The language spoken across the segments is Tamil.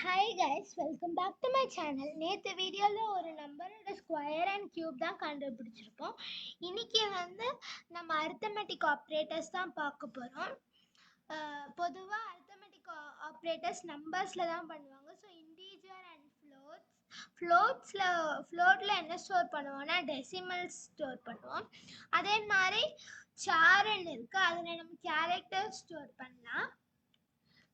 Hi guys, welcome back to my channel. நேற்று வீடியோவில் ஒரு நம்பரோட ஸ்கொயர் அண்ட் கியூப் தான் கண்டுபிடிச்சிருப்போம். இன்னைக்கு நம்ம அரித்தமெட்டிக் ஆப்ரேட்டர்ஸ் தான் பார்க்க போகிறோம். பொதுவாக அரித்தமெட்டிக் ஆப்ரேட்டர்ஸ் நம்பர்ஸில் தான் பண்ணுவாங்க. ஸோ இன்டீஜர் அண்ட் ஃப்ளோட்டில் என்ன ஸ்டோர் பண்ணுவோம்னா டெசிமல்ஸ் ஸ்டோர் பண்ணுவோம். அதே மாதிரி சார்ன்னு இருக்குது, அதில் நம்ம கேரக்டர் ஸ்டோர் பண்ணலாம்.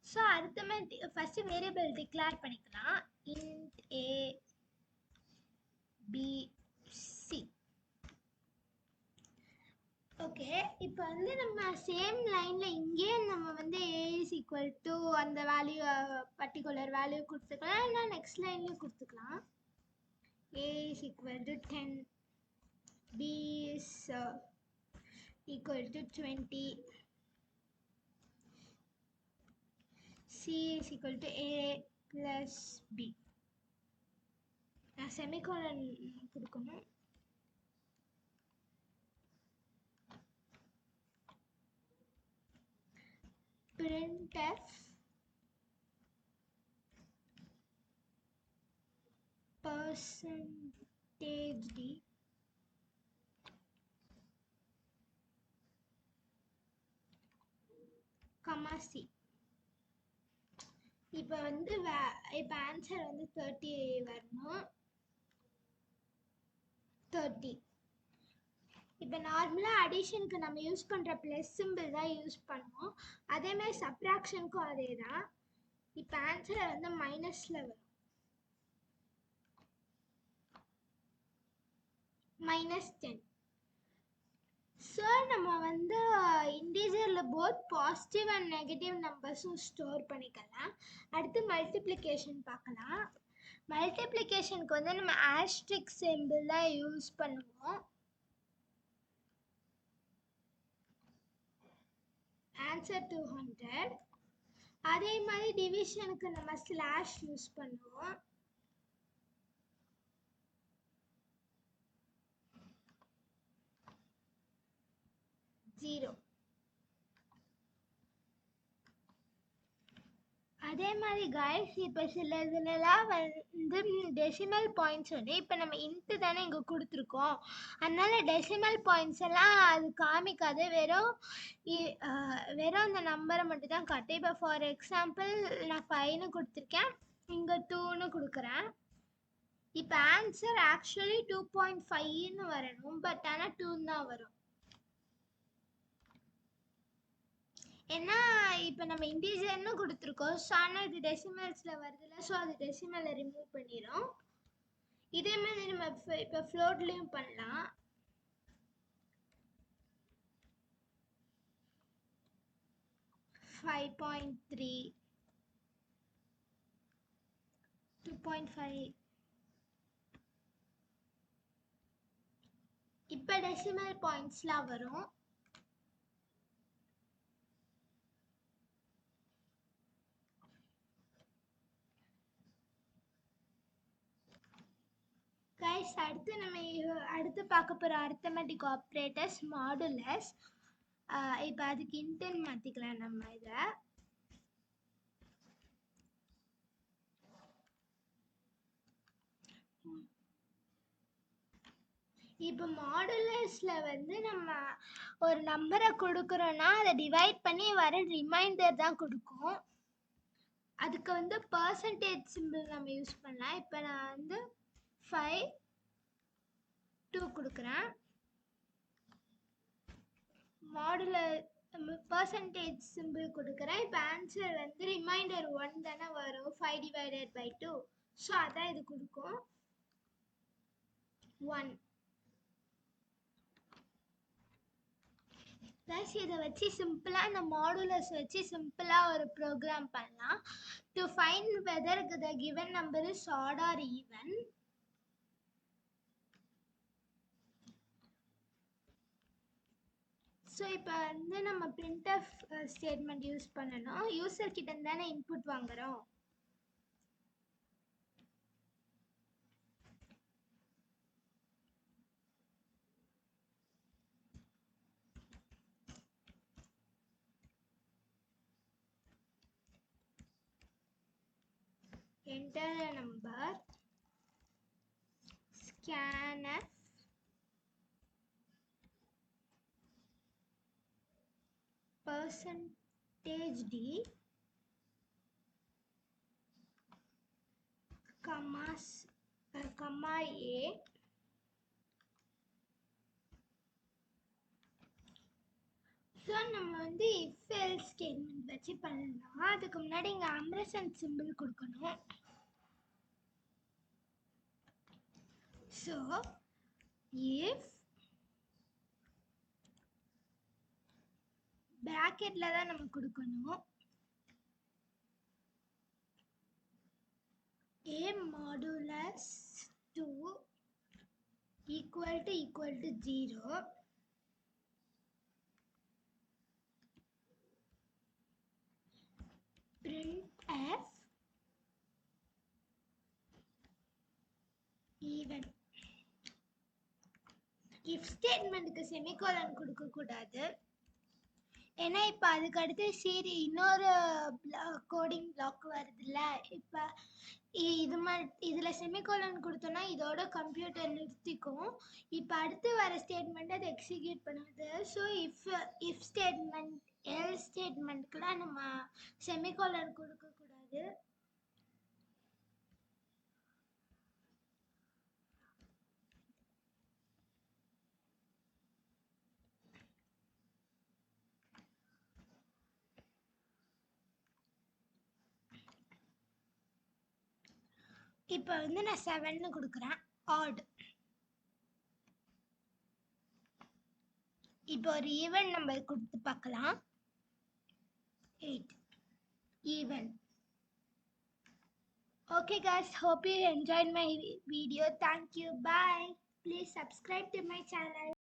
So arithmetic first variable declare பண்ணிக்கலாம். int a b c. Okay, இப்போ நம்ம சேம் லைன்ல இங்கே நம்ம a is equal to அந்த வேல்யூ பர்టిక్యులர் வேல்யூ கொடுத்துக்கலாம், இல்ல நெக்ஸ்ட் லைன்ல கொடுத்துக்கலாம். a is equal to 10, b is equal to 20, C is equal to A plus B. நான் செமிகோலன் கொடுக்கணும். printf percentage d comma c. இப்போ இப்போ ஆன்சர் 30 வரணும். 30. இப்போ நார்மலாக அடிஷனுக்கு நம்ம யூஸ் பண்ணுற ப்ளஸ் சிம்பிள் தான் யூஸ் பண்ணுவோம். அதேமாதிரி சப்ராக்ஷனுக்கும் அதே தான். இப்போ ஆன்சர் மைனஸில் வரும். -10. ஸோ நம்ம இன்டீஜரில் போத் பாசிட்டிவ் அண்ட் நெகட்டிவ் நம்பர்ஸும் ஸ்டோர் பண்ணிக்கலாம். அடுத்து மல்டிப்ளிகேஷன் பார்க்கலாம். மல்டிப்ளிகேஷனுக்கு நம்ம ஆஸ்ட்ரிக் சிம்பிள் தான் யூஸ் பண்ணுவோம். ஆன்சர் 200. அதே மாதிரி டிவிஷனுக்கு நம்ம ஸ்லாஷ் யூஸ் பண்ணுவோம். ஜீரோ. அதே மாதிரி கைஸ், இப்போ சில இதுலலாம் டெசிமல் பாயிண்ட்ஸ் இப்போ நம்ம இன்ட்டு தானே இங்கே கொடுத்துருக்கோம், அதனால டெசிமல் பாயிண்ட்ஸ் எல்லாம் அது காமிக்காது, வெறும் அந்த நம்பரை மட்டும் தான் காட்டும். இப்போ ஃபார் எக்ஸாம்பிள் நான் 5ன்னு கொடுத்துருக்கேன், இங்கே 2ன்னு கொடுக்குறேன். இப்போ ஆன்சர் ஆக்சுவலி 2.5ன்னு வரணும், பட் ஆனால் 2 தான் வரும். ஏன்னா இப்போ நம்ம இன்டீஜர்னு கொடுத்துருக்கோம், ஸோ ஆனால் இது டெசிமல்ஸில் வருதுல்ல, ஸோ அது டெசிமலை ரிமூவ் பண்ணிடும். இதே மாதிரி நம்ம இப்போ ஃப்ளோட்லேயும் பண்ணலாம். ஃபைவ் 2.5. இப்போ டெசிமல் பாயிண்ட்ஸ்லாம் வரும். கைஸ், அடுத்து பார்க்க போகிற அரித்தமெட்டிக் ஆப்ரேட்டர்ஸ் மாடுலஸ். இப்போ அதுக்கு இன்டென் மாற்றிக்கலாம் நம்ம இதை. இப்போ மாடுலஸில் நம்ம ஒரு நம்பரை கொடுக்குறோன்னா அதை டிவைட் பண்ணி வர ரிமைண்டர் தான் கொடுக்கும். அதுக்கு பர்சன்டேஜ் சிம்பிள் நம்ம யூஸ் பண்ணலாம். இப்போ நான் 5 2 கொடுக்குறேன். மாடுலர் பர்சன்டேஜ் சிம்பிள் கொடுக்குறேன். இப்போ ஆன்சர் ரிமைண்டர் 1 தானே வரும், 5 divided by 2. ஸோ அதான் இது கொடுக்கும், 1. ப்ளஸ் இதை வச்சு சிம்பிளாக இந்த மாடுலஸ் வச்சு சிம்பிளாக ஒரு ப்ரோக்ராம் பண்ணலாம். To find whether the given number is odd or even. So இப்போ நம்ம printf ஸ்டேட்மெண்ட் யூஸ் பண்ணணும். யூசர் கிட்ட தானே இன்புட் வாங்குறோம். enter a number, scanf percentage d comma a so நம்ம வந்து இஃப் எல்ஸ் ஸ்டேட்மெண்ட் வச்சு பண்ணலாம். அதுக்கு முன்னாடி இங்கே அம்பர்சன்ட் சிம்பிள் கொடுக்கணும். ஸோ இஃப் பிராக்கெட்டில் தான் நம்ம கொடுக்கணும். a modulus 2 equal to 0. printf even. if ஸ்டேட்மெண்ட்டுக்கு semicolon கொடுக்கக்கூடாது, ஏன்னா இப்போ அதுக்கு அடுத்து இன்னொரு கோடிங் பிளாக் வருதுல்ல. இப்போ இதில் செமிகோலன் கொடுத்தோன்னா இதோட கம்ப்யூட்டர் நிறுத்திக்கும். இப்போ அடுத்து வர ஸ்டேட்மெண்ட் அதை எக்ஸிக்யூட் பண்ணாது. ஸோ இஃப் ஸ்டேட்மெண்ட் எல் ஸ்டேட்மெண்ட்க்குலாம் நம்ம செமிகோலன் கொடுக்கக்கூடாது. இப்போ வந்து நான் 7 கொடுக்குறேன் ஆட். இப்போ ஒரு ஈவன் நம்பர் கொடுத்து பார்க்கலாம். 8 even. Okay guys, hope you enjoyed my video. Thank you. Bye. Please subscribe to my channel.